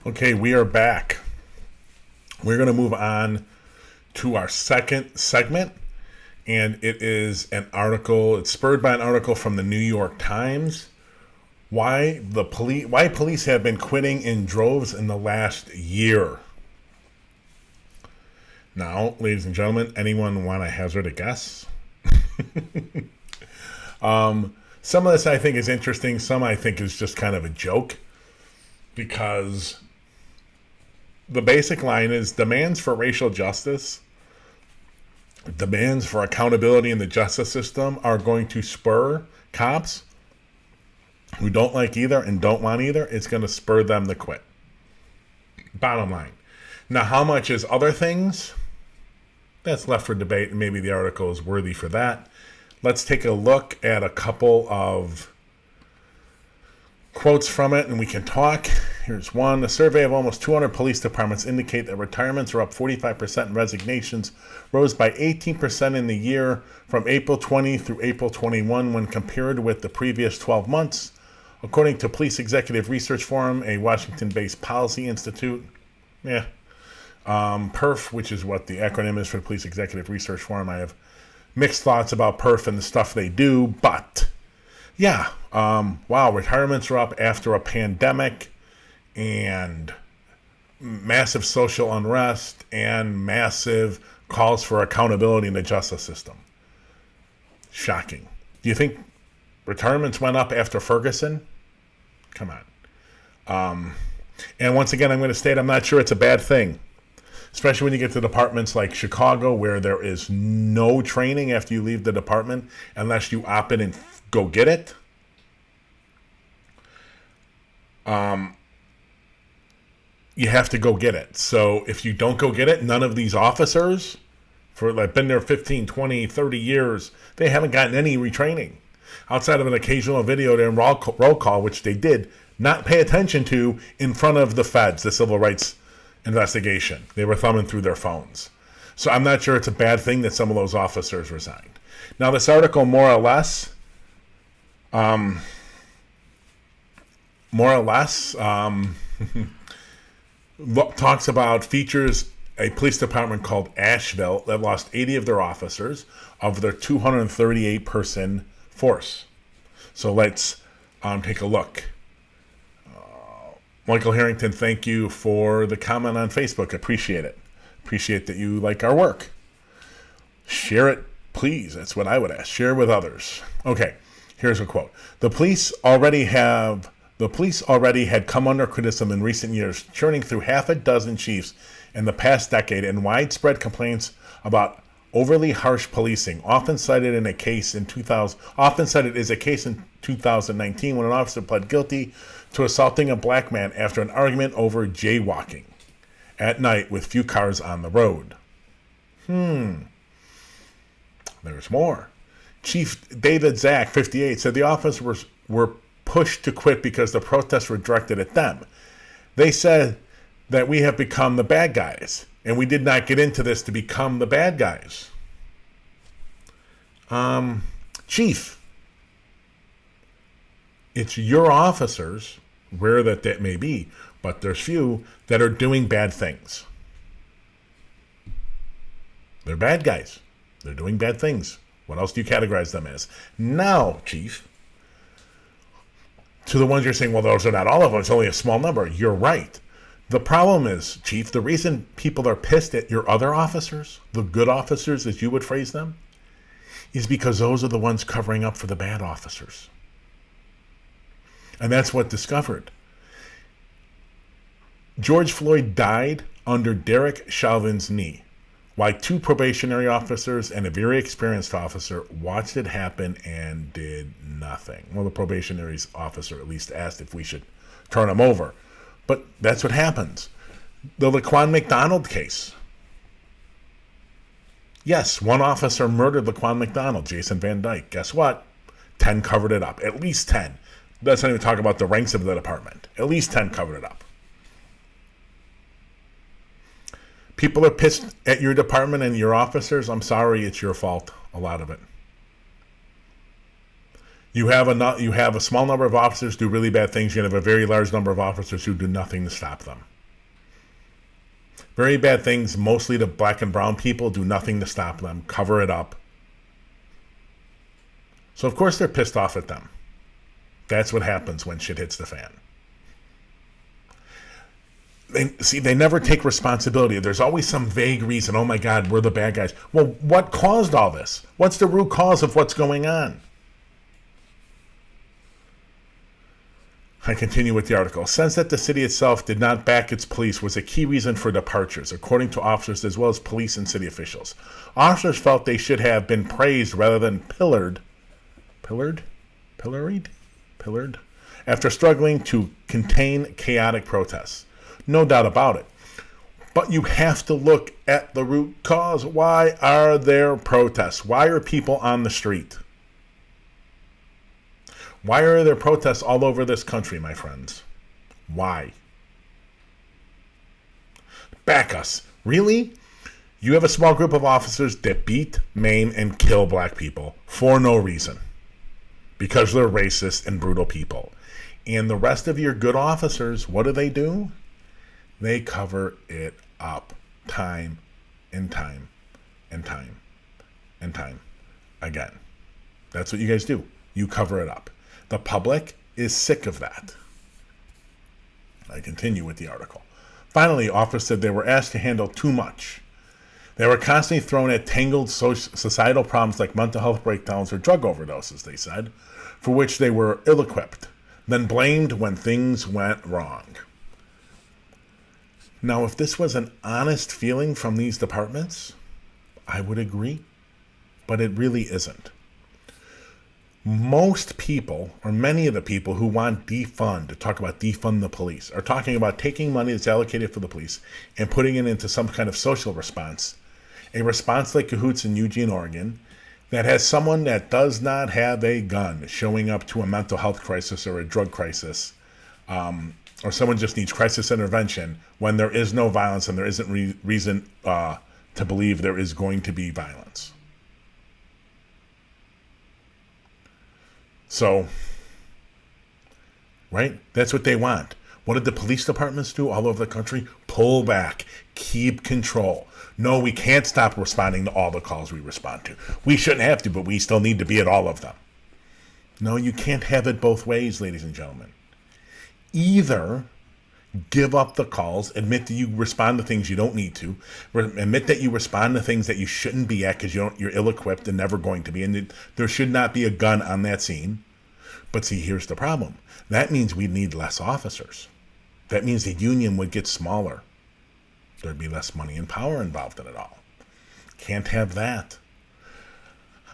Okay, we are back. We're going to move on to our second segment, and it is an article. It's spurred by an article from the New York Times. Why police have been quitting in droves in the last year. Now, ladies and gentlemen, anyone want to hazard a guess? Some of this I think is interesting. Some I think is just kind of a joke because the basic line is demands for racial justice, demands for accountability in the justice system are going to spur cops who don't like either and don't want either. It's going to spur them to quit. Bottom line. Now, how much is other things? That's left for debate, and maybe the article is worthy for that. Let's take a look at a couple of quotes from it, and we can talk. Here's one. A survey of almost 200 police departments indicate that retirements are up 45% and resignations rose by 18% in the year from April 20 through April 21 when compared with the previous 12 months, according to Police Executive Research Forum, a Washington-based policy institute. PERF, which is what the acronym is for the Police Executive Research Forum. I have mixed thoughts about PERF and the stuff they do, but wow, retirements are up after a pandemic and massive social unrest and massive calls for accountability in the justice system. Shocking. Do you think retirements went up after Ferguson? Come on. And once again, I'm going to state I'm not sure it's a bad thing, especially when you get to departments like Chicago where there is no training after you leave the department unless you opt in and go get it. You have to go get it. So if you don't go get it, none of these officers, for like been there 15, 20, 30 years, they haven't gotten any retraining. Outside of an occasional video during roll call, which they did not pay attention to in front of the feds, the civil rights investigation. They were thumbing through their phones. So I'm not sure it's a bad thing that some of those officers resigned. Now, this article more or less talks about features a police department called Asheville that lost 80 of their officers of their 238-person force. So let's take a look. Michael Harrington, thank you for the comment on Facebook. Appreciate it. Appreciate that you like our work. Share it, please. That's what I would ask. Share with others. Okay, here's a quote. The police already had come under criticism in recent years, churning through half a dozen chiefs in the past decade and widespread complaints about overly harsh policing, often cited as a case in 2019 when an officer pled guilty to assaulting a black man after an argument over jaywalking at night with few cars on the road. There's more. Chief David Zach, 58, said the officers were pushed to quit because the protests were directed at them. They said that we have become the bad guys, and we did not get into this to become the bad guys. Chief, it's your officers, rare that may be, but there's few that are doing bad things. They're bad guys. They're doing bad things. What else do you categorize them as? Now, Chief, to the ones you're saying, well, those are not all of them, it's only a small number. You're right. The problem is, Chief, the reason people are pissed at your other officers, the good officers as you would phrase them, is because those are the ones covering up for the bad officers. And that's what discovered. George Floyd died under Derek Chauvin's knee, while two probationary officers and a very experienced officer watched it happen and did nothing. Well, the probationary officer at least asked if we should turn him over. But that's what happens. The Laquan McDonald case. Yes, one officer murdered Laquan McDonald, Jason Van Dyke. Guess what? 10 covered it up. At least 10. Let's not even talk about the ranks of the department. At least 10 covered it up. People are pissed at your department and your officers. I'm sorry, it's your fault. A lot of it. You have a small number of officers do really bad things. You have a very large number of officers who do nothing to stop them. Very bad things, mostly to black and brown people, do nothing to stop them, cover it up. So of course they're pissed off at them. That's what happens when shit hits the fan. They never take responsibility. There's always some vague reason. Oh my God, we're the bad guys. Well, what caused all this? What's the root cause of what's going on? I continue with the article. A sense that the city itself did not back its police was a key reason for departures, according to officers as well as police and city officials. Officers felt they should have been praised rather than pilloried after struggling to contain chaotic protests. No doubt about it. But you have to look at the root cause. Why are there protests? Why are people on the street? Why are there protests all over this country, my friends? Why? Back us. Really? You have a small group of officers that beat, maim, and kill black people for no reason. Because they're racist and brutal people. And the rest of your good officers, what do? They cover it up time and time and time and time again. That's what you guys do. You cover it up. The public is sick of that. I continue with the article. Finally, officers said they were asked to handle too much. They were constantly thrown at tangled societal problems like mental health breakdowns or drug overdoses, they said, for which they were ill-equipped, then blamed when things went wrong. Now, if this was an honest feeling from these departments, I would agree, but it really isn't. Most people, or many of the people who want to talk about defund the police, are talking about taking money that's allocated for the police and putting it into some kind of social response. A response like Cahoots in Eugene, Oregon, that has someone that does not have a gun showing up to a mental health crisis or a drug crisis, or someone just needs crisis intervention when there is no violence and there isn't reason to believe there is going to be violence. So, right? That's what they want. What did the police departments do all over the country? Pull back. Keep control. No, we can't stop responding to all the calls we respond to. We shouldn't have to, but we still need to be at all of them. No, you can't have it both ways, ladies and gentlemen. Either give up the calls, admit that you respond to things you don't need to, admit that you respond to things that you shouldn't be at because you're ill-equipped and never going to be, and there should not be a gun on that scene. But see, here's the problem. That means we need less officers. That means the union would get smaller. There'd be less money and power involved in it all. Can't have that.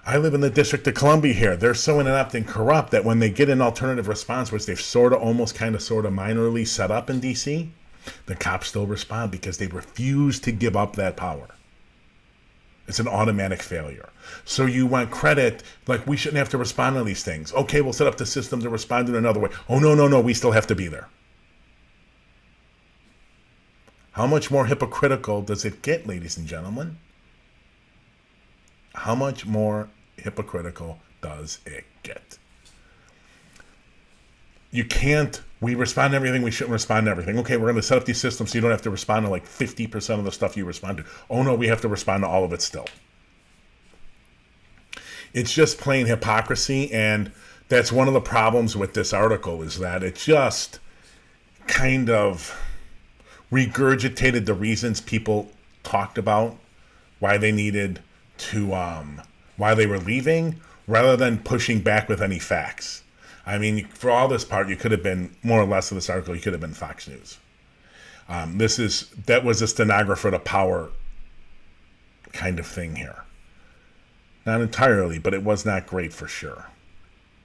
I live in the District of Columbia here. They're so inept and corrupt that when they get an alternative response, which they've sort of minorly set up in D.C., the cops still respond because they refuse to give up that power. It's an automatic failure. So you want credit, like we shouldn't have to respond to these things. Okay, we'll set up the system to respond in another way. Oh, no, we still have to be there. How much more hypocritical does it get, ladies and gentlemen? How much more hypocritical does it get? We respond to everything, we shouldn't respond to everything. Okay, we're going to set up these systems so you don't have to respond to like 50% of the stuff you respond to. Oh no, we have to respond to all of it still. It's just plain hypocrisy, and that's one of the problems with this article is that it just kind of regurgitated the reasons people talked about why they needed to, why they were leaving, rather than pushing back with any facts. I mean, for all this part, you could have been, more or less of this article, you could have been Fox News. That was a stenographer to power kind of thing here. Not entirely, but it was not great for sure.